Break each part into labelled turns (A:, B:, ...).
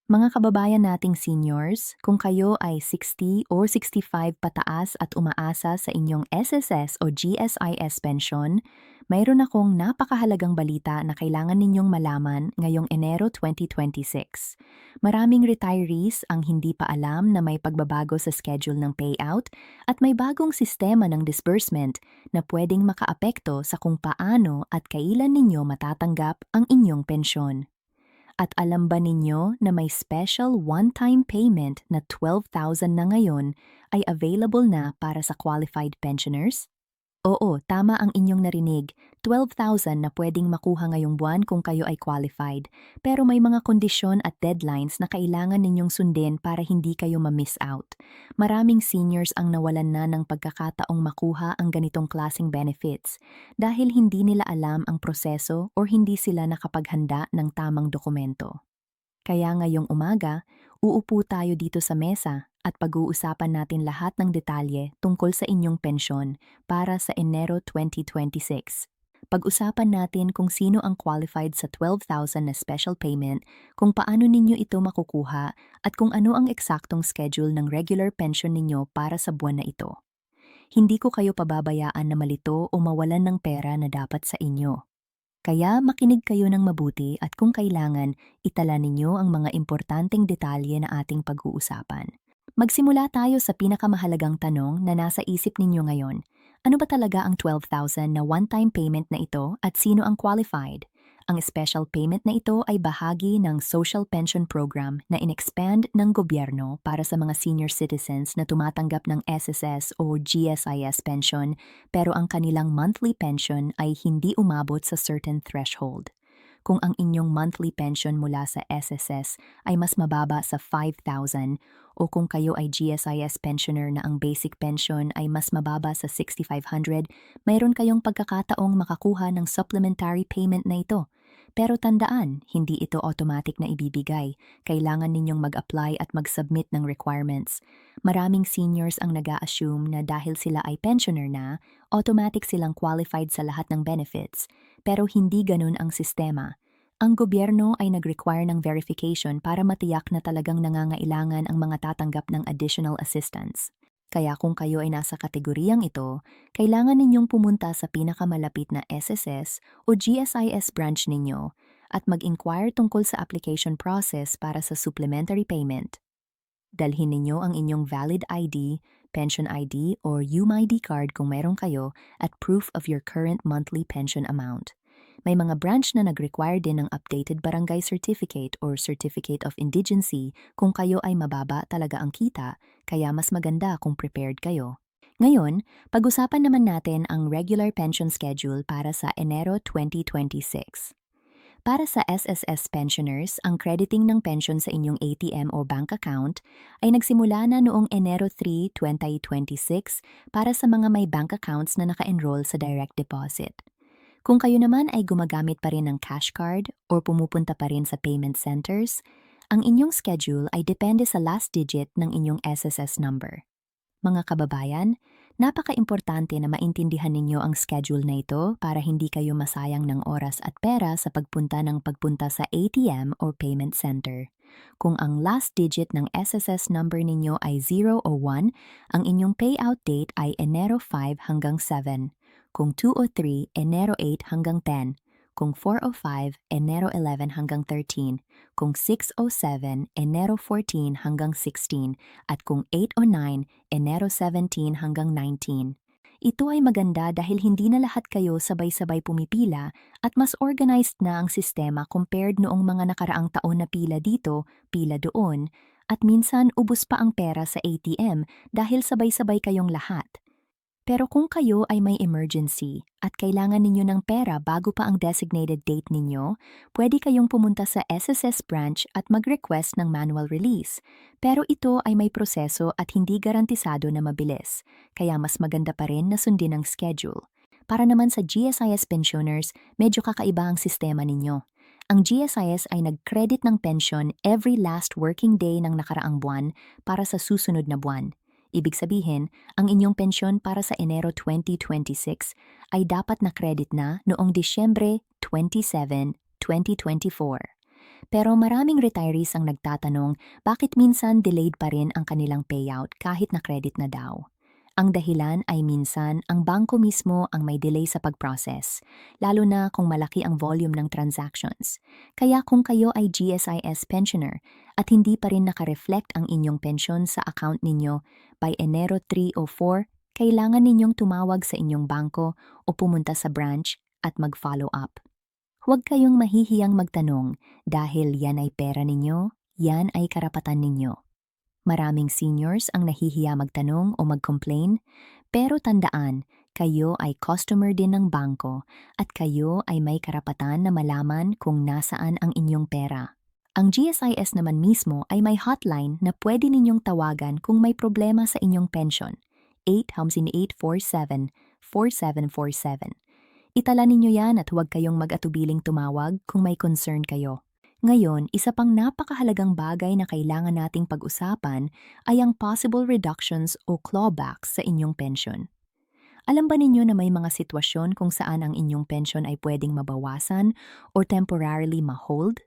A: Mga kababayan nating seniors, kung kayo ay 60 or 65 pataas at umaasa sa inyong SSS o GSIS pension, mayroon akong napakahalagang balita na kailangan ninyong malaman ngayong Enero 2026. Maraming retirees ang hindi pa alam na may pagbabago sa schedule ng payout at may bagong sistema ng disbursement na pwedeng makaapekto sa kung paano at kailan ninyo matatanggap ang inyong pensyon. At alam ba ninyo na may special one-time payment na 12,000 na ngayon ay available na para sa qualified pensioners? Oo, tama ang inyong narinig. 12,000 na pwedeng makuha ngayong buwan kung kayo ay qualified. Pero may mga kondisyon at deadlines na kailangan ninyong sundin para hindi kayo ma-miss out. Maraming seniors ang nawalan na ng pagkakataong makuha ang ganitong klaseng benefits dahil hindi nila alam ang proseso o hindi sila nakapaghanda ng tamang dokumento. Kaya ngayong umaga, uupo tayo dito sa mesa at pag-uusapan natin lahat ng detalye tungkol sa inyong pensyon para sa Enero 2026. Pag-usapan natin kung sino ang qualified sa 12,000 na special payment, kung paano ninyo ito makukuha, at kung ano ang eksaktong schedule ng regular pension ninyo para sa buwan na ito. Hindi ko kayo pababayaan na malito o mawalan ng pera na dapat sa inyo. Kaya makinig kayo ng mabuti at kung kailangan, itala ninyo ang mga importanteng detalye na ating pag-uusapan. Magsimula tayo sa pinakamahalagang tanong na nasa isip ninyo ngayon. Ano ba talaga ang 12,000 na one-time payment na ito at sino ang qualified? Ang special payment na ito ay bahagi ng Social Pension Program na in-expand ng gobyerno para sa mga senior citizens na tumatanggap ng SSS o GSIS pension pero ang kanilang monthly pension ay hindi umabot sa certain threshold. Kung ang inyong monthly pension mula sa SSS ay mas mababa sa 5,000 o kung kayo ay GSIS pensioner na ang basic pension ay mas mababa sa 6,500, mayroon kayong pagkakataong makakuha ng supplementary payment na ito. Pero tandaan, hindi ito automatic na ibibigay. Kailangan ninyong mag-apply at mag-submit ng requirements. Maraming seniors ang nag-a-assume na dahil sila ay pensioner na, automatic silang qualified sa lahat ng benefits. Pero hindi ganun ang sistema. Ang gobyerno ay nag-require ng verification para matiyak na talagang nangangailangan ang mga tatanggap ng additional assistance. Kaya kung kayo ay nasa kategoriyang ito, kailangan ninyong pumunta sa pinakamalapit na SSS o GSIS branch ninyo at mag-inquire tungkol sa application process para sa supplementary payment. Dalhin ninyo ang inyong valid ID, pension ID or UMID card kung mayroon kayo at proof of your current monthly pension amount. May mga branch na nag-require din ng updated barangay certificate or certificate of indigency kung kayo ay mababa talaga ang kita, kaya mas maganda kung prepared kayo. Ngayon, pag-usapan naman natin ang regular pension schedule para sa Enero 2026. Para sa SSS pensioners, ang crediting ng pension sa inyong ATM o bank account ay nagsimula na noong Enero 3, 2026 para sa mga may bank accounts na naka-enroll sa direct deposit. Kung kayo naman ay gumagamit pa rin ng cash card o pumupunta pa rin sa payment centers, ang inyong schedule ay depende sa last digit ng inyong SSS number. Mga kababayan, napaka-importante na maintindihan ninyo ang schedule na ito para hindi kayo masayang ng oras at pera sa pagpunta sa ATM or payment center. Kung ang last digit ng SSS number ninyo ay 0 o 1, ang inyong payout date ay Enero 5 hanggang 7. Kung 2 o 3, Enero 8 hanggang 10. Kung 4 o 5, Enero 11 hanggang 13. Kung 6 o 7, Enero 14 hanggang 16. At kung 8 o 9, Enero 17 hanggang 19. Ito ay maganda dahil hindi na lahat kayo sabay-sabay pumipila at mas organized na ang sistema compared noong mga nakaraang taon na pila dito, pila doon, at minsan ubos pa ang pera sa ATM dahil sabay-sabay kayong lahat. Pero kung kayo ay may emergency at kailangan ninyo ng pera bago pa ang designated date ninyo, pwede kayong pumunta sa SSS branch at mag-request ng manual release. Pero ito ay may proseso at hindi garantisado na mabilis, kaya mas maganda pa rin na sundin ang schedule. Para naman sa GSIS pensioners, medyo kakaiba ang sistema ninyo. Ang GSIS ay nag-credit ng pension every last working day ng nakaraang buwan para sa susunod na buwan. Ibig sabihin, ang inyong pensyon para sa Enero 2026 ay dapat na credit na noong Disyembre 27, 2024. Pero maraming retirees ang nagtatanong bakit minsan delayed pa rin ang kanilang payout kahit na credit na daw. Ang dahilan ay minsan ang bangko mismo ang may delay sa pag-process, lalo na kung malaki ang volume ng transactions. Kaya kung kayo ay GSIS pensioner at hindi pa rin nakareflect ang inyong pensyon sa account ninyo by Enero 3 o 4, kailangan ninyong tumawag sa inyong bangko o pumunta sa branch at mag-follow up. Huwag kayong mahihiyang magtanong dahil yan ay pera ninyo, yan ay karapatan ninyo. Maraming seniors ang nahihiya magtanong o mag-complain, pero tandaan, kayo ay customer din ng bangko at kayo ay may karapatan na malaman kung nasaan ang inyong pera. Ang GSIS naman mismo ay may hotline na pwede ninyong tawagan kung may problema sa inyong pension. 8-847-4747. Itala ninyo yan at huwag kayong mag-atubiling tumawag kung may concern kayo. Ngayon, isa pang napakahalagang bagay na kailangan nating pag-usapan ay ang possible reductions o clawbacks sa inyong pension. Alam ba ninyo na may mga sitwasyon kung saan ang inyong pension ay pwedeng mabawasan o temporarily ma-hold?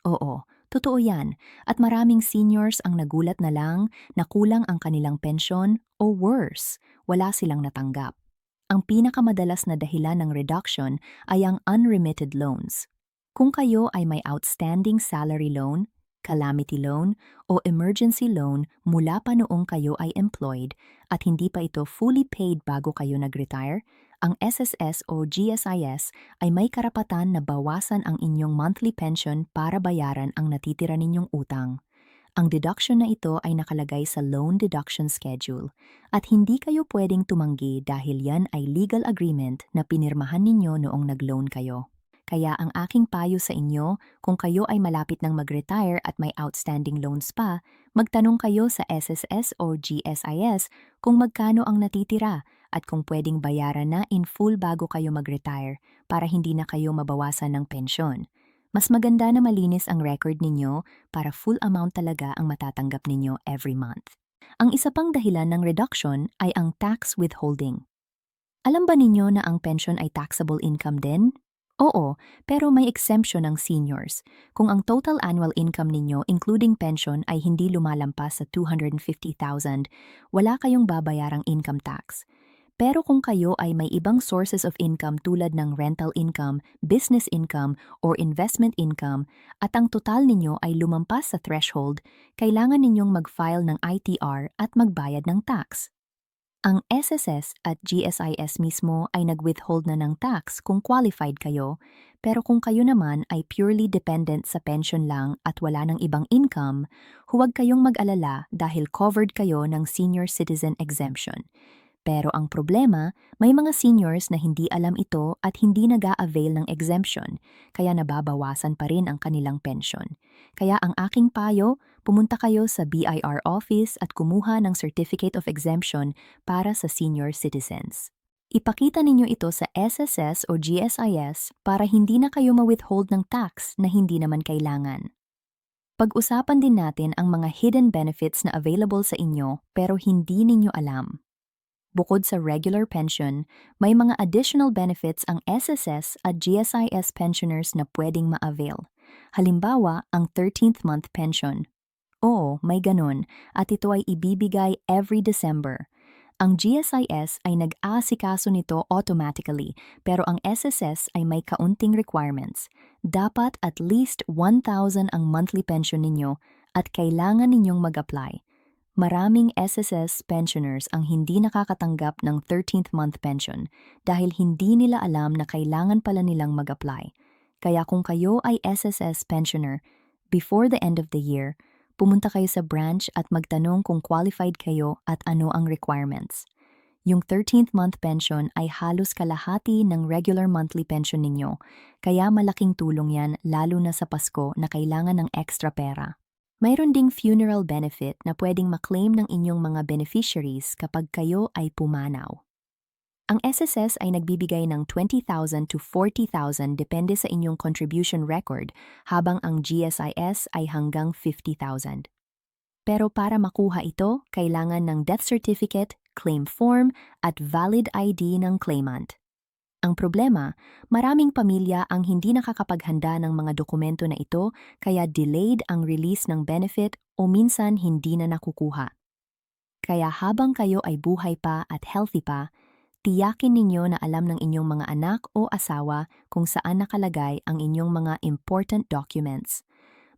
A: Oo, totoo yan. At maraming seniors ang nagulat na lang na kulang ang kanilang pensyon o worse, wala silang natanggap. Ang pinakamadalas na dahilan ng reduction ay ang unremitted loans. Kung kayo ay may outstanding salary loan, calamity loan, o emergency loan mula pa noong kayo ay employed at hindi pa ito fully paid bago kayo nag-retire, ang SSS o GSIS ay may karapatan na bawasan ang inyong monthly pension para bayaran ang natitira ninyong utang. Ang deduction na ito ay nakalagay sa loan deduction schedule at hindi kayo pwedeng tumanggi dahil yan ay legal agreement na pinirmahan ninyo noong nag-loan kayo. Kaya ang aking payo sa inyo, kung kayo ay malapit ng mag-retire at may outstanding loans pa, magtanong kayo sa SSS o GSIS kung magkano ang natitira at kung pwedeng bayaran na in full bago kayo mag-retire para hindi na kayo mabawasan ng pensyon. Mas maganda na malinis ang record ninyo para full amount talaga ang matatanggap ninyo every month. Ang isa pang dahilan ng reduction ay ang tax withholding. Alam ba ninyo na ang pension ay taxable income din? Oo, pero may exemption ng seniors. Kung ang total annual income ninyo including pension ay hindi lumalampas sa 250,000, wala kayong babayarang income tax. Pero kung kayo ay may ibang sources of income tulad ng rental income, business income, or investment income, at ang total ninyo ay lumampas sa threshold, kailangan ninyong mag-file ng ITR at magbayad ng tax. Ang SSS at GSIS mismo ay nag-withhold na ng tax kung qualified kayo, pero kung kayo naman ay purely dependent sa pension lang at wala ng ibang income, huwag kayong mag-alala dahil covered kayo ng senior citizen exemption. Pero ang problema, may mga seniors na hindi alam ito at hindi nag-a-avail ng exemption, kaya nababawasan pa rin ang kanilang pension. Kaya ang aking payo, pumunta kayo sa BIR office at kumuha ng Certificate of Exemption para sa senior citizens. Ipakita ninyo ito sa SSS o GSIS para hindi na kayo ma-withhold ng tax na hindi naman kailangan. Pag-usapan din natin ang mga hidden benefits na available sa inyo pero hindi ninyo alam. Bukod sa regular pension, may mga additional benefits ang SSS at GSIS pensioners na pwedeng ma-avail. Halimbawa, ang 13th month pension. Oo, may ganun, at ito ay ibibigay every December. Ang GSIS ay nag-aasikaso nito automatically, pero ang SSS ay may kaunting requirements. Dapat at least 1,000 ang monthly pension ninyo at kailangan ninyong mag-apply. Maraming SSS pensioners ang hindi nakakatanggap ng 13th month pension dahil hindi nila alam na kailangan pala nilang mag-apply. Kaya kung kayo ay SSS pensioner, before the end of the year, pumunta kayo sa branch at magtanong kung qualified kayo at ano ang requirements. Yung 13th month pension ay halos kalahati ng regular monthly pension ninyo, kaya malaking tulong yan lalo na sa Pasko na kailangan ng extra pera. Mayroon ding funeral benefit na pwedeng maklaim ng inyong mga beneficiaries kapag kayo ay pumanaw. Ang SSS ay nagbibigay ng 20,000 to 40,000 depende sa inyong contribution record, habang ang GSIS ay hanggang 50,000. Pero para makuha ito, kailangan ng death certificate, claim form, at valid ID ng claimant. Ang problema, maraming pamilya ang hindi nakakapaghanda ng mga dokumento na ito kaya delayed ang release ng benefit o minsan hindi na nakukuha. Kaya habang kayo ay buhay pa at healthy pa, tiyakin ninyo na alam ng inyong mga anak o asawa kung saan nakalagay ang inyong mga important documents.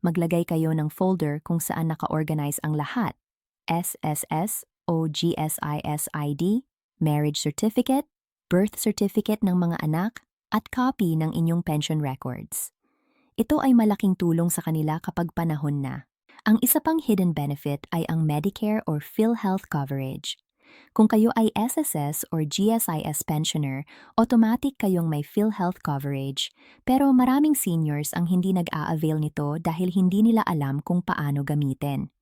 A: Maglagay kayo ng folder kung saan naka-organize ang lahat. SSS o GSIS ID, marriage certificate, birth certificate ng mga anak, at copy ng inyong pension records. Ito ay malaking tulong sa kanila kapag panahon na. Ang isa pang hidden benefit ay ang Medicare or PhilHealth coverage. Kung kayo ay SSS or GSIS pensioner, automatic kayong may PhilHealth coverage. Pero maraming seniors ang hindi nag-a-avail nito dahil hindi nila alam kung paano gamitin.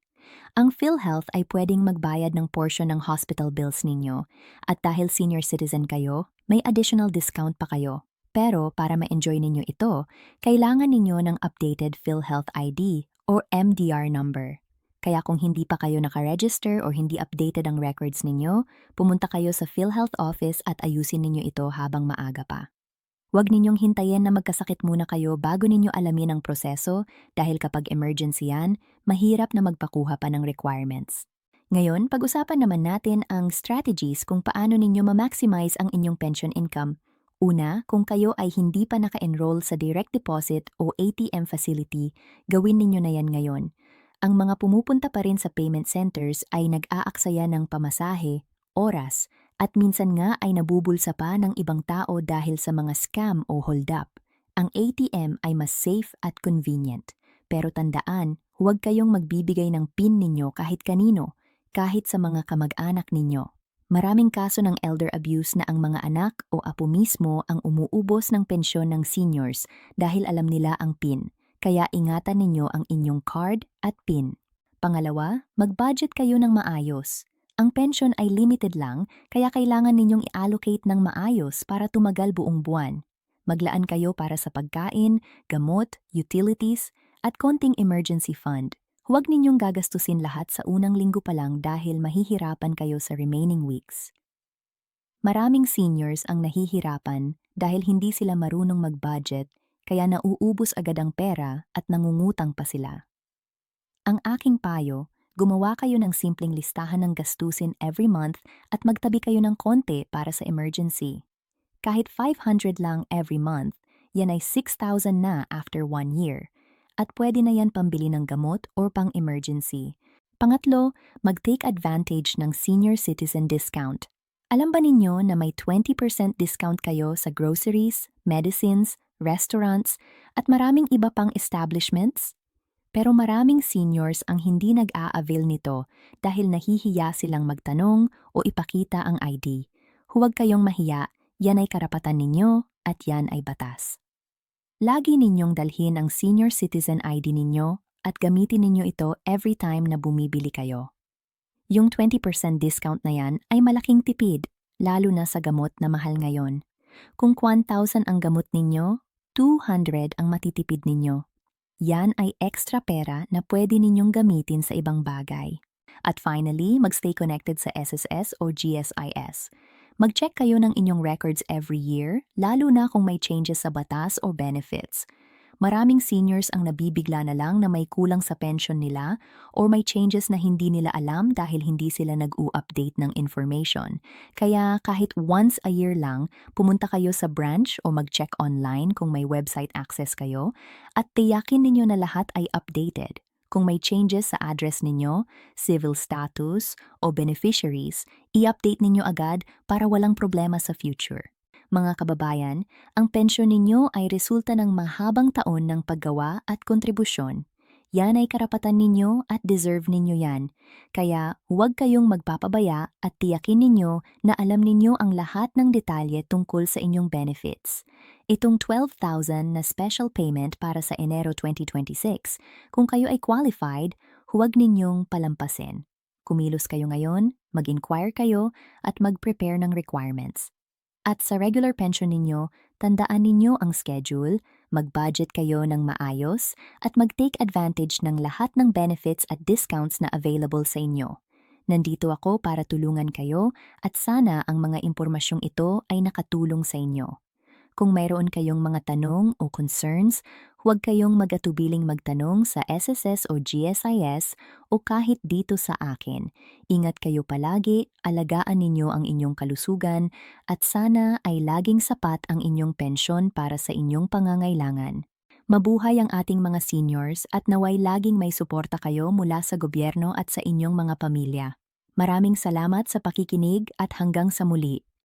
A: Ang PhilHealth ay pwedeng magbayad ng portion ng hospital bills ninyo. At dahil senior citizen kayo, may additional discount pa kayo. Pero para ma-enjoy ninyo ito, kailangan ninyo ng updated PhilHealth ID o MDR number. Kaya kung hindi pa kayo nakaregister o hindi updated ang records ninyo, pumunta kayo sa PhilHealth office at ayusin ninyo ito habang maaga pa. Huwag ninyong hintayin na magkasakit muna kayo bago ninyo alamin ang proseso dahil kapag emergency yan, mahirap na magpakuha pa ng requirements. Ngayon, pag-usapan naman natin ang strategies kung paano ninyo ma-maximize ang inyong pension income. Una, kung kayo ay hindi pa naka-enroll sa direct deposit o ATM facility, gawin ninyo na yan ngayon. Ang mga pumupunta pa rin sa payment centers ay nag-aaksaya ng pamasahe, oras, at minsan nga ay nabubulsa pa ng ibang tao dahil sa mga scam o hold up. Ang ATM ay mas safe at convenient. Pero tandaan, huwag kayong magbibigay ng PIN ninyo kahit kanino, kahit sa mga kamag-anak ninyo. Maraming kaso ng elder abuse na ang mga anak o apo mismo ang umuubos ng pensyon ng seniors dahil alam nila ang PIN. Kaya ingatan ninyo ang inyong card at PIN. Pangalawa, mag-budget kayo ng maayos. Ang pension ay limited lang, kaya kailangan ninyong i-allocate ng maayos para tumagal buong buwan. Maglaan kayo para sa pagkain, gamot, utilities, at konting emergency fund. Huwag ninyong gagastusin lahat sa unang linggo pa lang dahil mahihirapan kayo sa remaining weeks. Maraming seniors ang nahihirapan dahil hindi sila marunong mag-budget, kaya nauubos agad ang pera at nangungutang pa sila. Ang aking payo, gumawa kayo ng simpleng listahan ng gastusin every month at magtabi kayo ng konti para sa emergency. Kahit 500 lang every month, yan ay 6,000 na after 1 year. At pwede na yan pambili ng gamot or pang-emergency. Pangatlo, mag-take advantage ng senior citizen discount. Alam ba ninyo na may 20% discount kayo sa groceries, medicines, restaurants, at maraming iba pang establishments? Pero maraming seniors ang hindi nag-a-avail nito dahil nahihiya silang magtanong o ipakita ang ID. Huwag kayong mahiya, yan ay karapatan ninyo at yan ay batas. Lagi ninyong dalhin ang senior citizen ID ninyo at gamitin ninyo ito every time na bumibili kayo. Yung 20% discount na yan ay malaking tipid, lalo na sa gamot na mahal ngayon. Kung 1,000 ang gamot ninyo, 200 ang matitipid ninyo. Yan ay extra pera na pwede ninyong gamitin sa ibang bagay. At finally, magstay connected sa SSS o GSIS. Mag-check kayo ng inyong records every year, lalo na kung may changes sa batas o benefits. Maraming seniors ang nabibigla na lang na may kulang sa pension nila or may changes na hindi nila alam dahil hindi sila nag-u-update ng information. Kaya kahit once a year lang, pumunta kayo sa branch o mag-check online kung may website access kayo at tiyakin ninyo na lahat ay updated. Kung may changes sa address ninyo, civil status, o beneficiaries, i-update ninyo agad para walang problema sa future. Mga kababayan, ang pensyon ninyo ay resulta ng mahabang taon ng paggawa at kontribusyon. Yan ay karapatan ninyo at deserve ninyo yan. Kaya huwag kayong magpapabaya at tiyakin ninyo na alam ninyo ang lahat ng detalye tungkol sa inyong benefits. Itong 12,000 na special payment para sa Enero 2026, kung kayo ay qualified, huwag ninyong palampasin. Kumilos kayo ngayon, mag-inquire kayo, at mag-prepare ng requirements. At sa regular pension ninyo, tandaan ninyo ang schedule, mag-budget kayo ng maayos, at mag-take advantage ng lahat ng benefits at discounts na available sa inyo. Nandito ako para tulungan kayo at sana ang mga impormasyong ito ay nakatulong sa inyo. Kung mayroon kayong mga tanong o concerns, huwag kayong mag-atubiling magtanong sa SSS o GSIS o kahit dito sa akin. Ingat kayo palagi, alagaan ninyo ang inyong kalusugan, at sana ay laging sapat ang inyong pensyon para sa inyong pangangailangan. Mabuhay ang ating mga seniors at naway laging may suporta kayo mula sa gobyerno at sa inyong mga pamilya. Maraming salamat sa pakikinig at hanggang sa muli.